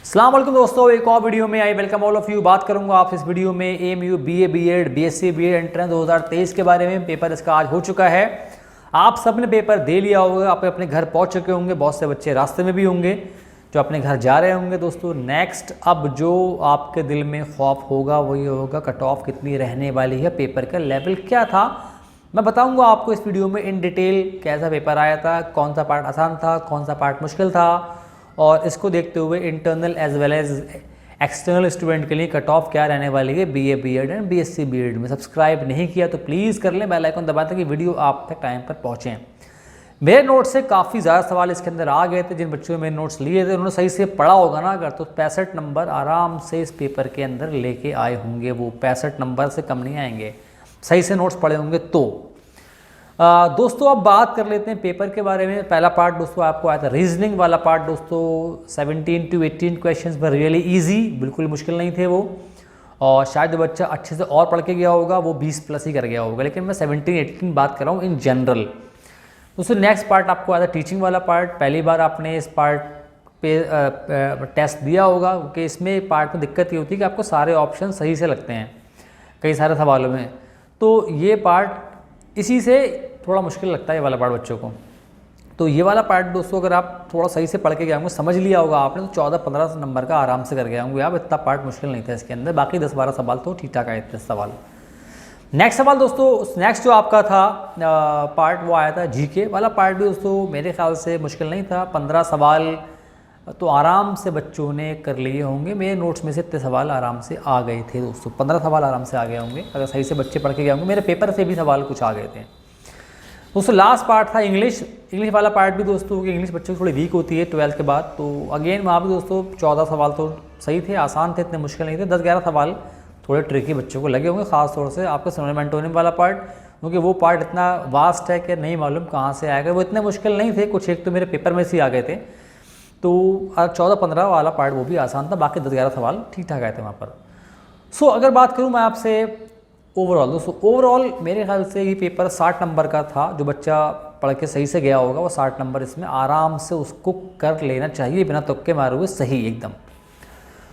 अस्सलाम वालेकुम दोस्तों, एक और वीडियो में I welcome all of you. बात करूंगा आप इस वीडियो में AMU BA BEd BSc BEd entrance 2023 के बारे में। पेपर इसका आज हो चुका है। आप सब ने पेपर दे लिया होगा, आप अपने घर पहुंच चुके होंगे। बहुत से बच्चे रास्ते में भी होंगे जो अपने घर जा रहे होंगे। दोस्तों नेक्स्ट अब जो आपके दिल में खौफ होगा वही होगा कट ऑफ कितनी रहने वाली है, पेपर का लेवल क्या था। मैं बताऊंगा आपको इस वीडियो में इन डिटेल कैसा पेपर आया था, कौन सा पार्ट आसान था, कौन सा पार्ट मुश्किल था, और इसको देखते हुए internal as well as external student के लिए कट ऑफ क्या रहने वाली है BA BEd and BSc BEd में। सब्सक्राइब नहीं किया तो प्लीज़ कर लें, बेल आइकन दबा दें कि वीडियो आप तक टाइम पर पहुँचें। मेरे नोट्स से काफ़ी ज़्यादा सवाल इसके अंदर आ गए थे। जिन बच्चों ने मेरे नोट्स लिए थे उन्होंने सही से पढ़ा होगा ना, अगर तो 65 नंबर आराम से इस पेपर के अंदर लेके आए होंगे। वो 65 नंबर से कम नहीं आएंगे, सही से नोट्स पढ़े होंगे तो। दोस्तों अब बात कर लेते हैं पेपर के बारे में। पहला पार्ट दोस्तों आपको आया था रीजनिंग वाला पार्ट। दोस्तों 17 to 18 क्वेश्चंस पर रियली इजी, बिल्कुल मुश्किल नहीं थे वो। और शायद जो बच्चा अच्छे से और पढ़ के गया होगा वो 20 प्लस ही कर गया होगा, लेकिन मैं 17-18 बात कर रहा हूँ इन जनरल। दोस्तों नेक्स्ट पार्ट आपको आया था टीचिंग वाला पार्ट। पहली बार आपने इस पार्ट पे टेस्ट दिया होगा, क्योंकि इसमें पार्ट में दिक्कत ये होती है कि आपको सारे ऑप्शन सही से लगते हैं कई सारे सवालों में। तो ये पार्ट इसी से थोड़ा मुश्किल लगता है ये वाला पार्ट बच्चों को। तो ये वाला पार्ट दोस्तों अगर आप थोड़ा सही से पढ़ के गए होंगे, समझ लिया होगा आपने, तो 14-15 नंबर का आराम से कर गए होंगे आप। इतना पार्ट मुश्किल नहीं था इसके अंदर। बाकी 10-12 सवाल तो ठीक ठाक आए थे सवाल। नेक्स्ट सवाल दोस्तों, नेक्स्ट जो आपका था पार्ट वो आया था जीके वाला पार्ट भी। दोस्तों मेरे ख्याल से मुश्किल नहीं था, 15 सवाल तो आराम से बच्चों ने कर लिए होंगे। मेरे नोट्स में से इतने सवाल आराम से आ गए थे दोस्तों, 15 सवाल आराम से आ गए होंगे अगर सही से बच्चे पढ़ के गए होंगे। मेरे पेपर से भी सवाल कुछ आ गए थे दोस्तों। लास्ट पार्ट था इंग्लिश वाला पार्ट भी दोस्तों, क्योंकि इंग्लिश बच्चों की थोड़ी वीक होती है 12th के बाद। तो अगेन वहाँ भी दोस्तों 14 सवाल तो सही थे, आसान थे, इतने मुश्किल नहीं थे। 10-11 सवाल थोड़े ट्रिकी बच्चों को लगे होंगे, खास तौर से आपका सिनोनिम एंटोनिम वाला पार्ट, क्योंकि वो पार्ट इतना वास्ट है कि नहीं मालूम कहाँ से आएगा। वो इतने मुश्किल नहीं थे, कुछ एक तो मेरे पेपर में से आ गए थे। तो 14-15 वाला पार्ट वो भी आसान था, बाकी 10-11 सवाल ठीक ठाक आए थे वहाँ पर। सो अगर बात करूँ मैं आपसे ओवरऑल दोस्तों, ओवरऑल मेरे ख्याल से ये पेपर 60 नंबर का था। जो बच्चा पढ़ के सही से गया होगा वो 60 नंबर इसमें आराम से उसको कर लेना चाहिए, बिना तुक्के मारे हुए सही एकदम।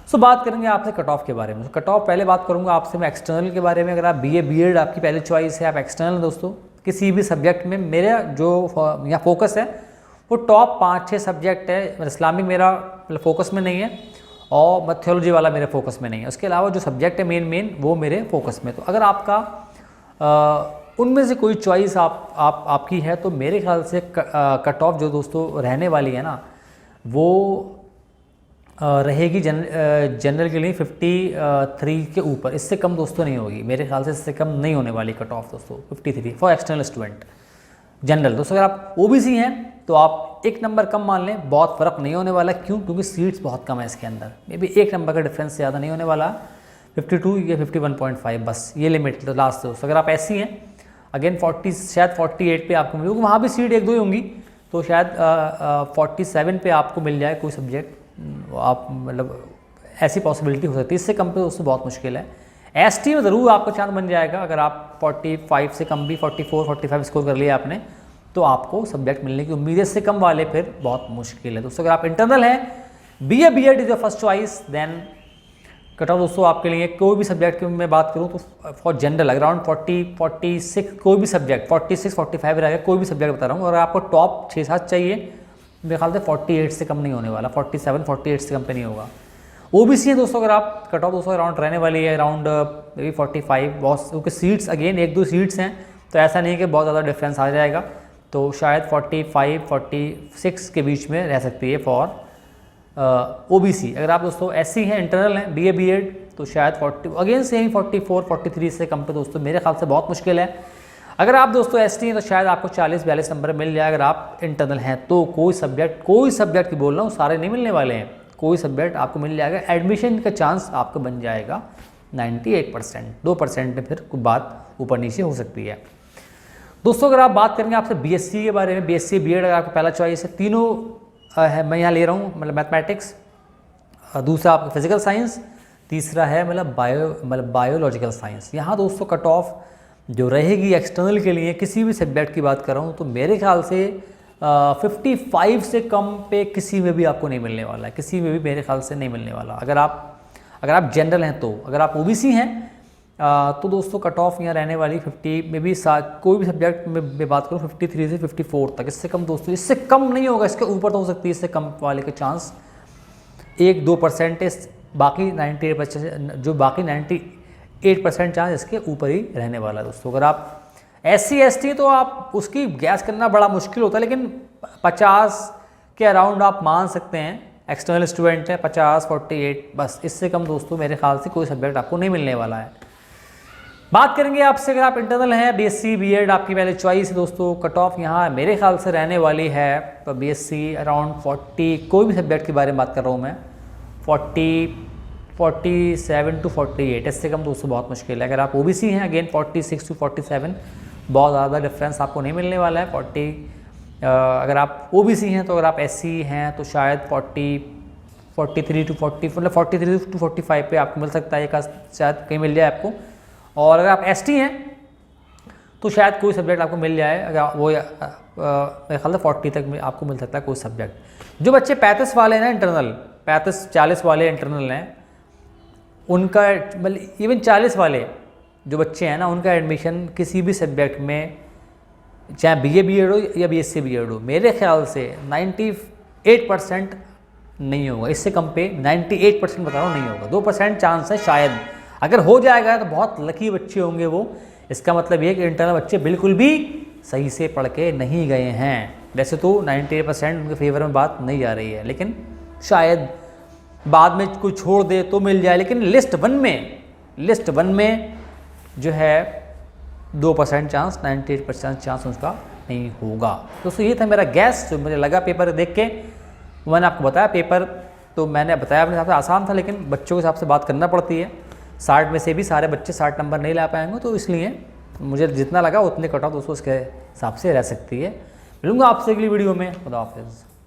सो बात करेंगे आपसे कट ऑफ के बारे में। कट ऑफ पहले बात करूंगा आपसे मैं एक्सटर्नल के बारे में। अगर आप बीए बीएड आपकी पहली चॉइस है, आप एक्सटर्नल दोस्तों किसी भी सब्जेक्ट में, मेरा जो यहाँ फोकस है वो टॉप 5-6 सब्जेक्ट है। इस्लामिक मेरा फोकस में नहीं है और मैथोलॉजी वाला मेरे फोकस में नहीं है। उसके अलावा जो सब्जेक्ट है मेन वो मेरे फोकस में। तो अगर आपका उनमें से कोई चॉइस आपकी है तो मेरे ख्याल से कट ऑफ जो दोस्तों रहने वाली है ना, वो रहेगी जनरल के लिए 53 के ऊपर। इससे कम दोस्तों नहीं होगी मेरे ख्याल से, इससे कम नहीं होने वाली कट ऑफ दोस्तों 53 फॉर एक्सटर्नल स्टूडेंट जनरल। दोस्तों अगर आप ओबीसी हैं तो आप 1 नंबर कम मान लें, बहुत फ़र्क नहीं होने वाला। क्यों? क्योंकि सीट्स बहुत कम है इसके अंदर। मे बी 1 नंबर का डिफरेंस ज़्यादा नहीं होने वाला, 52 या 51.5 बस ये लिमिट तो लास्ट दोस्तों। अगर आप ऐसी हैं अगेन 40 शायद 48 पे आपको मिलेगी, वहाँ भी सीट 1-2 ही होंगी, तो शायद 47 पे आपको मिल जाए कोई सब्जेक्ट। आप मतलब ऐसी पॉसिबिलिटी हो सकती है, इससे कम पे दोस्तों बहुत मुश्किल है। एसटी में ज़रूर आपका चांस बन जाएगा। अगर आप 45 से कम भी 44-45 स्कोर कर लिया आपने तो आपको सब्जेक्ट मिलने की उम्मीद है। इससे कम वाले फिर बहुत मुश्किल है दोस्तों। अगर आप इंटरनल हैं, BA BEd is your first choice, then cut off दोस्तों आपके लिए कोई भी सब्जेक्ट की मैं बात करूं तो फॉर जनरल अराउंड 40-46 कोई भी सब्जेक्ट 46-45 रहेगा, कोई भी सब्जेक्ट बता रहा हूँ। और आपको टॉप 6-7 चाहिए, मेरे ख्याल से 48 से कम नहीं होने वाला, 47-48 से कम पे नहीं होगा। ओबीसी है दोस्तों, अगर आप कट ऑफ दोस्तों अराउंड रहने वाली है अराउंड मे बी 45 बहुत, क्योंकि सीट्स अगेन 1-2 सीट्स हैं तो ऐसा नहीं है कि बहुत ज़्यादा डिफरेंस आ जाएगा। तो शायद 45-46 के बीच में रह सकती है फॉर ओबीसी। अगर आप दोस्तों एससी हैं, इंटरनल हैं, बीए बीएड, तो शायद 40 अगेन से ही 44-43 से कम पे दोस्तों मेरे ख्याल से बहुत मुश्किल है। अगर आप दोस्तों एसटी हैं तो शायद आपको 40-42 नंबर मिल जाए। अगर आप इंटरनल हैं तो कोई सब्जेक्ट की बोल रहा हूँ, सारे नहीं मिलने वाले हैं, कोई सब्जेक्ट आपको मिल जाएगा। एडमिशन का चांस आपका बन जाएगा 98%, 2% में फिर कुछ बात ऊपर नीचे हो सकती है दोस्तों। अगर आप बात करेंगे आपसे बीएससी के बारे में, बीएससी बीएड अगर आपका पहला चॉइस है, तीनों है मैं यहाँ ले रहा हूँ, मतलब मैथमेटिक्स, दूसरा आपका फिजिकल साइंस, तीसरा है मतलब बायोलॉजिकल साइंस। यहाँ दोस्तों कट ऑफ जो रहेगी एक्सटर्नल के लिए किसी भी सब्जेक्ट की बात कर रहा हूँ तो मेरे ख्याल से 55 से कम पे किसी में भी आपको नहीं मिलने वाला है, किसी में भी मेरे ख्याल से नहीं मिलने वाला। अगर आप जनरल हैं तो, अगर आप ओबीसी हैं तो दोस्तों कट ऑफ यहाँ रहने वाली 50 में भी, कोई भी सब्जेक्ट में बात करूँ 53 से 54 तक। इससे कम दोस्तों, इससे कम नहीं होगा, इसके ऊपर तो हो सकती है, इससे कम वाले के चांस 1-2%, बाकी 98%, जो बाकी 98% चांस इसके ऊपर ही रहने वाला है दोस्तों। अगर आप SC/ST तो आप उसकी गैस करना बड़ा मुश्किल होता है, लेकिन 50 के अराउंड आप मान सकते हैं। एक्सटर्नल स्टूडेंट है 50, 48, बस इससे कम दोस्तों मेरे ख्याल से कोई सब्जेक्ट आपको नहीं मिलने वाला है। बात करेंगे आपसे, अगर आप इंटरनल हैं, BSc B.Ed आपकी पहले चॉइस है दोस्तों। कट ऑफ यहाँ मेरे ख्याल से रहने वाली है तो BSc अराउंड 40, कोई भी सब्जेक्ट के बारे में बात कर रहा हूँ मैं, 47 to 48, इससे कम दोस्तों बहुत मुश्किल है। अगर आप OBC हैं अगेन 46 to 47, बहुत ज़्यादा डिफरेंस आपको नहीं मिलने वाला है। 40 अगर आप OBC हैं तो, अगर आप SC हैं तो शायद 43 to 40, मतलब 43 to 45 पे आपको मिल सकता है, एक शायद कहीं मिल जाए आपको। और अगर आप ST हैं तो शायद कोई सब्जेक्ट आपको मिल जाए, अगर वो मेरे ख्याल से 40 तक में आपको मिल सकता है कोई सब्जेक्ट। जो बच्चे 35 वाले हैं ना इंटरनल, 35-40 वाले इंटरनल हैं, उनका मतलब इवन 40 वाले जो बच्चे हैं ना, उनका एडमिशन किसी भी सब्जेक्ट में, चाहे BA B.Ed हो या BSc B.Ed हो, मेरे ख्याल से 98% नहीं होगा, इससे कम पे 98% बता रहा हूँ नहीं होगा, 2% चांस है शायद। अगर हो जाएगा तो बहुत लकी बच्चे होंगे वो। इसका मतलब ये कि इंटरनल बच्चे बिल्कुल भी सही से पढ़ के नहीं गए हैं। वैसे तो 98% उनके फेवर में बात नहीं जा रही है, लेकिन शायद बाद में कोई छोड़ दे तो मिल जाए। लेकिन लिस्ट वन में जो है 2% चांस, 98% चांस उसका नहीं होगा। दोस्तों ये था मेरा गैस, जो मुझे लगा पेपर देख के। मैंने आपको बताया पेपर तो मैंने बताया अपने हिसाब से आसान था, लेकिन बच्चों के हिसाब से बात करना पड़ती है। 60 में से भी सारे बच्चे 60 नंबर नहीं ला पाएंगे, तो इसलिए मुझे जितना लगा उतने कट ऑफ दोस्तों उसके हिसाब से रह सकती है। मिलूंगा आपसे अगली वीडियो में। खुदा हाफिज़।